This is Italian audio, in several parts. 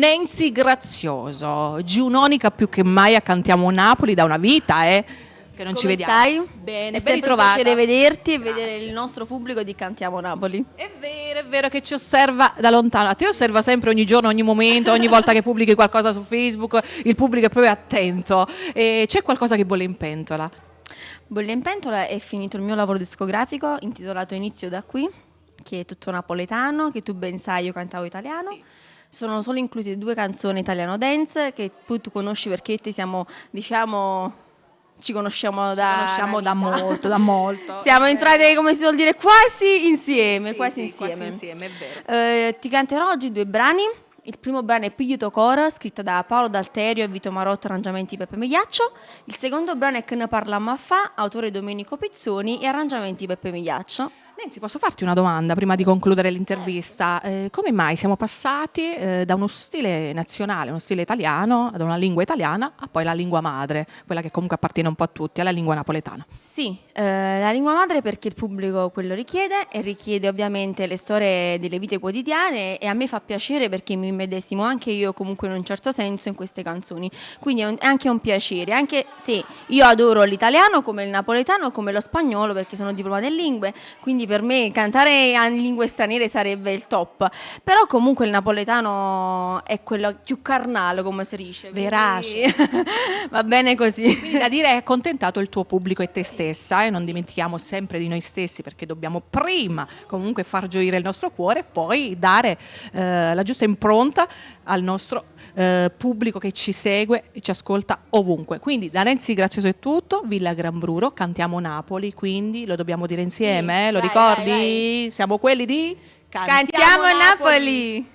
Nenzi Grazioso, giunonica più che mai a Cantiamo Napoli da una vita, che non ci Come vediamo. stai? Bene, È ben sempre un ritrovata. piacere vederti e vedere il nostro pubblico di Cantiamo Napoli. È vero che ci osserva da lontano. A te osserva sempre, ogni giorno, ogni momento, ogni volta che pubblichi qualcosa su Facebook, il pubblico è proprio attento. E c'è qualcosa che bolle in pentola? Bolle in pentola è finito il mio lavoro discografico intitolato Inizio da qui, che è tutto napoletano, che tu ben sai io cantavo italiano. Sì. Sono solo incluse 2 canzoni italiano dance che poi tu conosci perché siamo, diciamo, ci conosciamo Da molto. Siamo entrate, come si suol dire, quasi insieme, Sì, quasi sì, insieme. quasi insieme, è vero. Ti canterò oggi 2 brani. Il primo brano è Piglio Cora, scritta da Paolo Dalterio e Vito Marotto, arrangiamenti Peppe Migliaccio. Il secondo brano è Che ne parlammo a fa, autore Domenico Pizzoni e arrangiamenti Peppe Migliaccio. Nenzi, posso farti una domanda prima di concludere l'intervista? Come mai siamo passati da uno stile nazionale, uno stile italiano, da una lingua italiana, a poi la lingua madre, quella che comunque appartiene un po' a tutti, alla lingua napoletana? Sì, la lingua madre perché il pubblico quello richiede e richiede ovviamente le storie delle vite quotidiane e a me fa piacere perché mi immedesimo anche io comunque in un certo senso in queste canzoni, quindi è anche un piacere, anche se io adoro l'italiano come il napoletano come lo spagnolo perché sono diplomata in lingue, quindi per me cantare in lingue straniere sarebbe il top, però comunque il napoletano è quello più carnale come si dice. Verace. Va bene così. Quindi da dire è accontentato il tuo pubblico e te stessa, e non dimentichiamo sempre di noi stessi perché dobbiamo prima comunque far gioire il nostro cuore e poi dare la giusta impronta al nostro pubblico che ci segue e ci ascolta ovunque. Quindi da Nenzi Grazioso è tutto, Villa Gran Bruro, cantiamo Napoli, quindi lo dobbiamo dire insieme, Sì, lo vai, ricordi? vai. Siamo quelli di Cantiamo Napoli!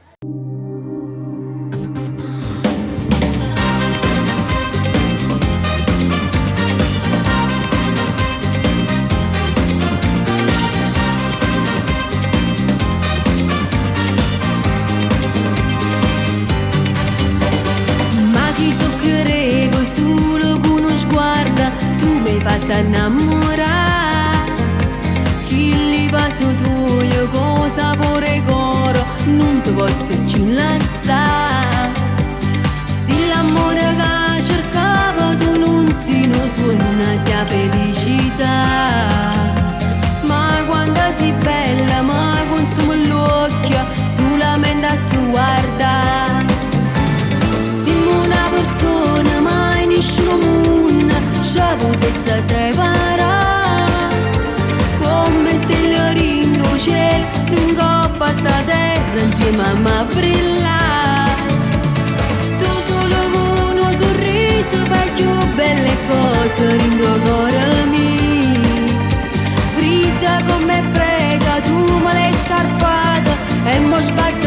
Ma chi so credevo solo con uno sguardo tu mi hai fatto innamorare. Chi li passo tu io con sapore coro non ti posso più lanciare. Se l'amore che cercavo tu non si lo suona sia felicità. Ma quando sei bella ma consuma l'occhio solamente a tu guardare. Siamo una persona mai nessuno mondo ci potesse separare. Come stelle ringo cielo non coppa sta terra insieme a me brillare. Tu solo con un sorriso fai più belle cose in tuo cuore mio. Fritta come preda tu me l'hai scarpata e mo sbatti